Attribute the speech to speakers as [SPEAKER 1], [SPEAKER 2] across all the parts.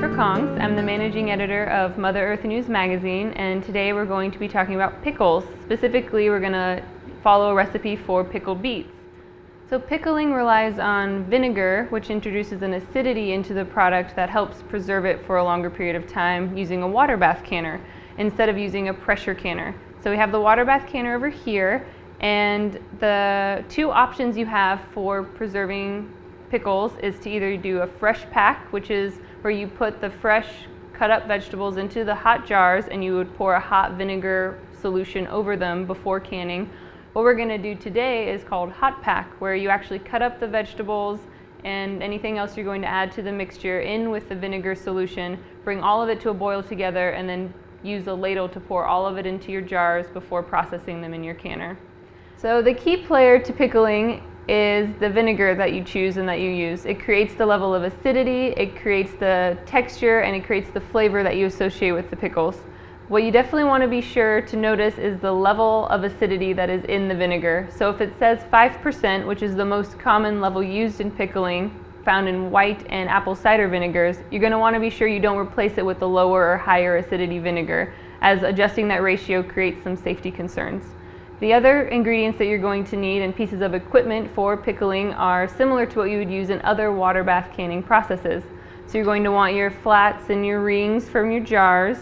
[SPEAKER 1] Kongs. I'm the managing editor of Mother Earth News magazine, and today we're going to be talking about pickles. Specifically, we're going to follow a recipe for pickled beets. So pickling relies on vinegar, which introduces an acidity into the product that helps preserve it for a longer period of time using a water bath canner instead of using a pressure canner. So we have the water bath canner over here, and the two options you have for preserving pickles is to either do a fresh pack, which is where you put the fresh cut up vegetables into the hot jars and you would pour a hot vinegar solution over them before canning. What we're going to do today is called hot pack, where you actually cut up the vegetables and anything else you're going to add to the mixture in with the vinegar solution, bring all of it to a boil together, and then use a ladle to pour all of it into your jars before processing them in your canner. So the key player to pickling is the vinegar that you choose and that you use. It creates the level of acidity, it creates the texture, and it creates the flavor that you associate with the pickles. What you definitely want to be sure to notice is the level of acidity that is in the vinegar. So if it says 5%, which is the most common level used in pickling, found in white and apple cider vinegars, you're going to want to be sure you don't replace it with a lower or higher acidity vinegar, as adjusting that ratio creates some safety concerns. The other ingredients that you're going to need and pieces of equipment for pickling are similar to what you would use in other water bath canning processes. So you're going to want your flats and your rings from your jars.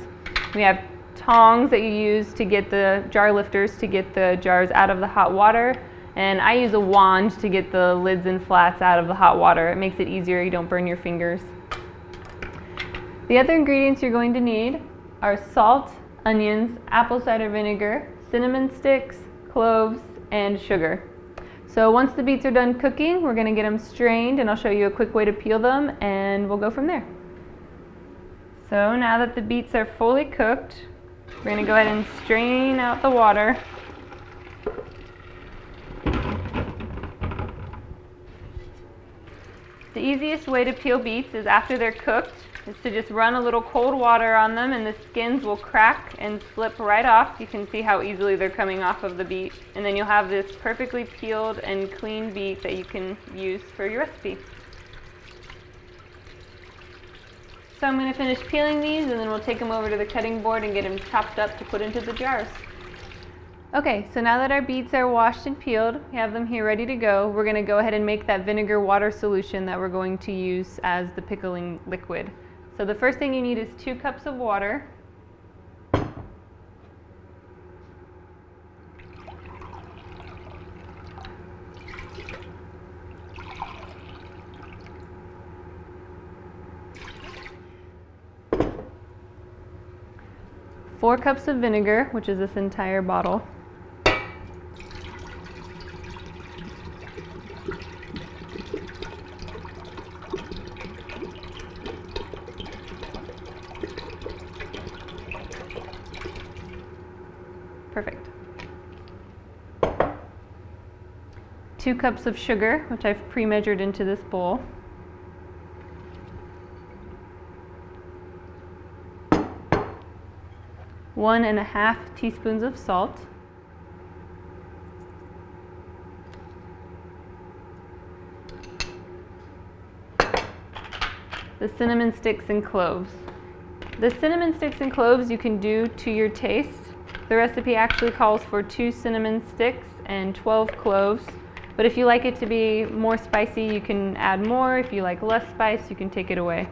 [SPEAKER 1] We have tongs that you use to get the jar lifters to get the jars out of the hot water. And I use a wand to get the lids and flats out of the hot water. It makes it easier, you don't burn your fingers. The other ingredients you're going to need are salt, onions, apple cider vinegar, cinnamon sticks, cloves, and sugar. So once the beets are done cooking, we're going to get them strained, and I'll show you a quick way to peel them, and we'll go from there. So now that the beets are fully cooked, we're going to go ahead and strain out the water. The easiest way to peel beets is after they're cooked, is to just run a little cold water on them, and the skins will crack and slip right off. You can see how easily they're coming off of the beet, and then you'll have this perfectly peeled and clean beet that you can use for your recipe. So I'm going to finish peeling these, and then we'll take them over to the cutting board and get them chopped up to put into the jars. Okay, so now that our beets are washed and peeled, we have them here ready to go. We're going to go ahead and make that vinegar water solution that we're going to use as the pickling liquid. So the first thing you need is 2 cups of water. Four cups of vinegar, which is this entire bottle. Perfect. 2 cups of sugar, which I've pre-measured into this bowl. 1.5 teaspoons of salt. The cinnamon sticks and cloves. The cinnamon sticks and cloves you can do to your taste. The recipe actually calls for 2 cinnamon sticks and 12 cloves, but if you like it to be more spicy, you can add more. If you like less spice, you can take it away.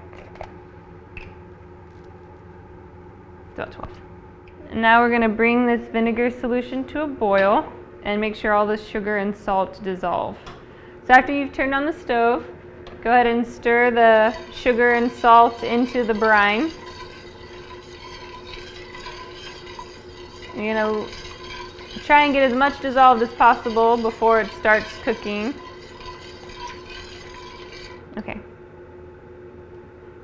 [SPEAKER 1] About 12. And now we're going to bring this vinegar solution to a boil and make sure all the sugar and salt dissolve. So after you've turned on the stove, go ahead and stir the sugar and salt into the brine. You're going to try and get as much dissolved as possible before it starts cooking. Okay.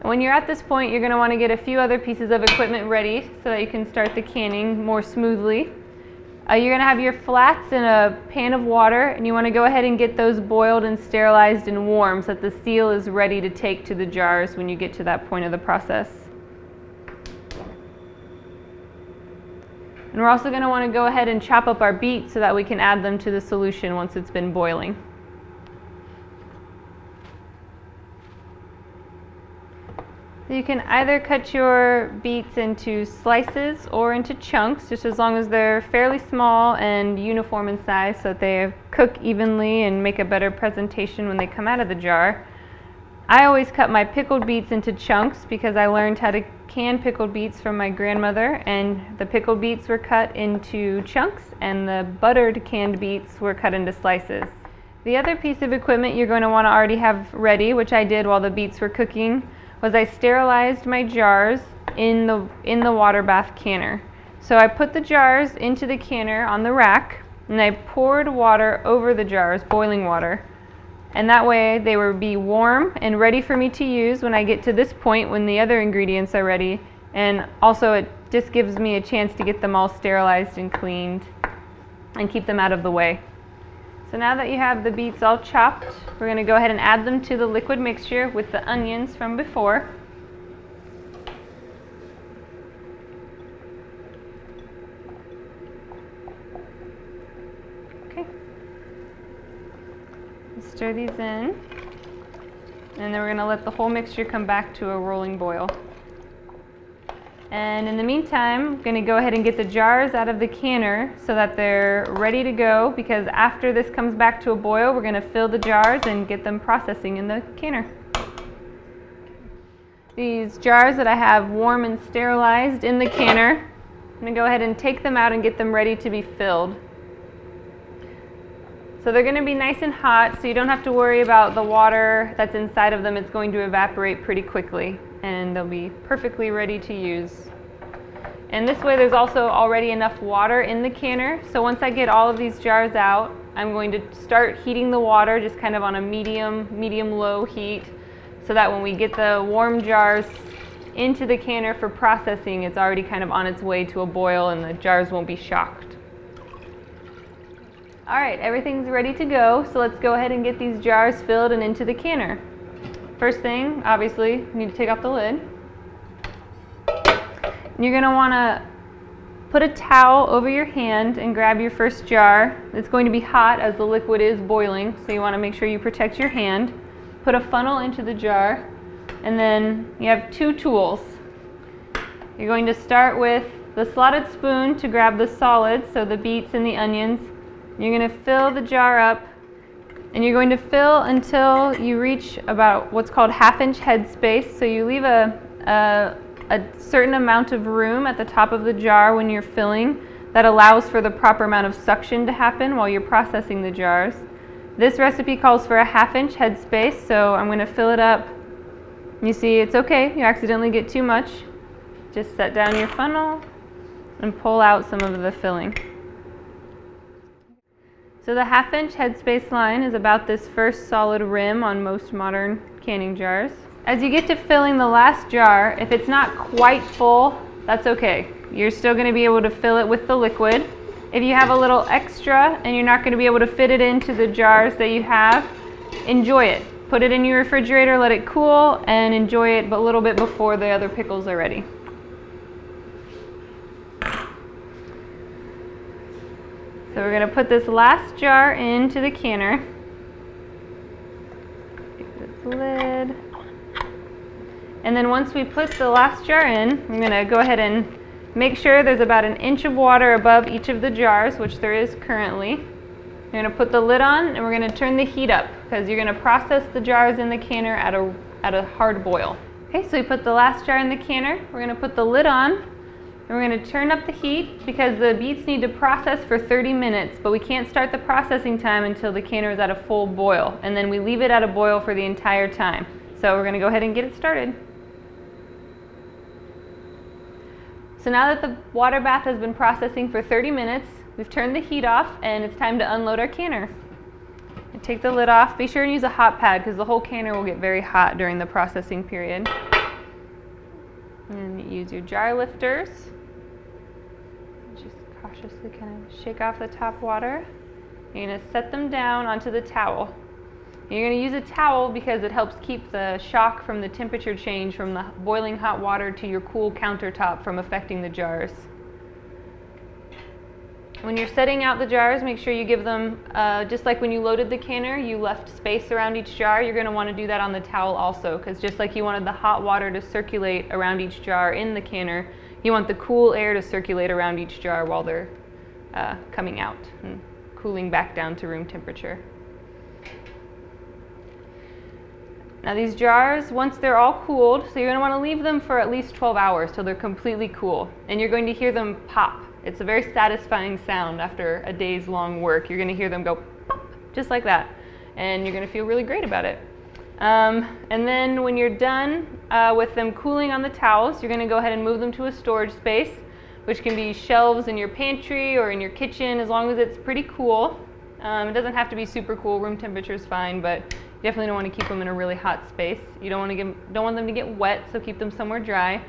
[SPEAKER 1] And when you're at this point, you're going to want to get a few other pieces of equipment ready so that you can start the canning more smoothly. You're going to have your flats in a pan of water, and you want to go ahead and get those boiled and sterilized and warm so that the seal is ready to take to the jars when you get to that point of the process. And we're also going to want to go ahead and chop up our beets so that we can add them to the solution once it's been boiling. So you can either cut your beets into slices or into chunks, just as long as they're fairly small and uniform in size so that they cook evenly and make a better presentation when they come out of the jar. I always cut my pickled beets into chunks because I learned how to can pickled beets from my grandmother, and the pickled beets were cut into chunks and the buttered canned beets were cut into slices. The other piece of equipment you're going to want to already have ready, which I did while the beets were cooking, was I sterilized my jars in the water bath canner. So I put the jars into the canner on the rack and I poured water over the jars, boiling water. And that way they will be warm and ready for me to use when I get to this point when the other ingredients are ready. And also it just gives me a chance to get them all sterilized and cleaned and keep them out of the way. So now that you have the beets all chopped, we're going to go ahead and add them to the liquid mixture with the onions from before. Okay. Stir these in, and then we're going to let the whole mixture come back to a rolling boil. And in the meantime, I'm going to go ahead and get the jars out of the canner so that they're ready to go, because after this comes back to a boil, we're going to fill the jars and get them processing in the canner. These jars that I have warm and sterilized in the canner, I'm going to go ahead and take them out and get them ready to be filled. So they're going to be nice and hot, so you don't have to worry about the water that's inside of them. It's going to evaporate pretty quickly, and they'll be perfectly ready to use. And this way there's also already enough water in the canner, so once I get all of these jars out, I'm going to start heating the water just kind of on a medium-low heat, so that when we get the warm jars into the canner for processing, it's already kind of on its way to a boil and the jars won't be shocked. Alright, everything's ready to go, so let's go ahead and get these jars filled and into the canner. First thing, obviously, you need to take off the lid. You're going to want to put a towel over your hand and grab your first jar. It's going to be hot as the liquid is boiling, so you want to make sure you protect your hand. Put a funnel into the jar, and then you have two tools. You're going to start with the slotted spoon to grab the solids, so the beets and the onions. You're going to fill the jar up, and you're going to fill until you reach about what's called half-inch head space. So you leave a certain amount of room at the top of the jar when you're filling that allows for the proper amount of suction to happen while you're processing the jars. This recipe calls for a half-inch head space, so I'm going to fill it up. You see, it's okay, you accidentally get too much. Just set down your funnel and pull out some of the filling. So the half-inch headspace line is about this first solid rim on most modern canning jars. As you get to filling the last jar, if it's not quite full, that's okay. You're still going to be able to fill it with the liquid. If you have a little extra and you're not going to be able to fit it into the jars that you have, enjoy it. Put it in your refrigerator, let it cool, and enjoy it a little bit before the other pickles are ready. So we're going to put this last jar into the canner. Take this lid. And then once we put the last jar in, I'm going to go ahead and make sure there's about an inch of water above each of the jars, which there is currently. You're going to put the lid on, and we're going to turn the heat up because you're going to process the jars in the canner at a hard boil. Okay, so we put the last jar in the canner. We're going to put the lid on, and we're going to turn up the heat because the beets need to process for 30 minutes, but we can't start the processing time until the canner is at a full boil, and then we leave it at a boil for the entire time. So we're going to go ahead and get it started. So now that the water bath has been processing for 30 minutes, we've turned the heat off and it's time to unload our canner. And take the lid off. Be sure and use a hot pad because the whole canner will get very hot during the processing period. And use your jar lifters. Just cautiously kind of shake off the top water. You're going to set them down onto the towel. You're going to use a towel because it helps keep the shock from the temperature change from the boiling hot water to your cool countertop from affecting the jars. When you're setting out the jars, make sure you give them, just like when you loaded the canner, you left space around each jar. You're going to want to do that on the towel also, because just like you wanted the hot water to circulate around each jar in the canner, you want the cool air to circulate around each jar while they're coming out and cooling back down to room temperature. Now these jars, once they're all cooled, so you're going to want to leave them for at least 12 hours till they're completely cool, and you're going to hear them pop. It's a very satisfying sound after a day's long work. You're going to hear them go pop, just like that, and you're going to feel really great about it. And then when you're done with them cooling on the towels, you're going to go ahead and move them to a storage space, which can be shelves in your pantry or in your kitchen, as long as it's pretty cool. It doesn't have to be super cool. Room temperature is fine, but you definitely don't want to keep them in a really hot space. You don't want them to get wet, so keep them somewhere dry.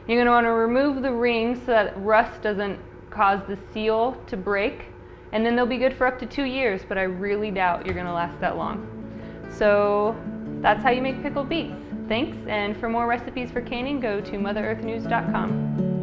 [SPEAKER 1] You're going to want to remove the rings so that rust doesn't cause the seal to break, and then they'll be good for up to 2 years, but I really doubt you're going to last that long. So that's how you make pickled beets. Thanks, and for more recipes for canning, go to motherearthnews.com.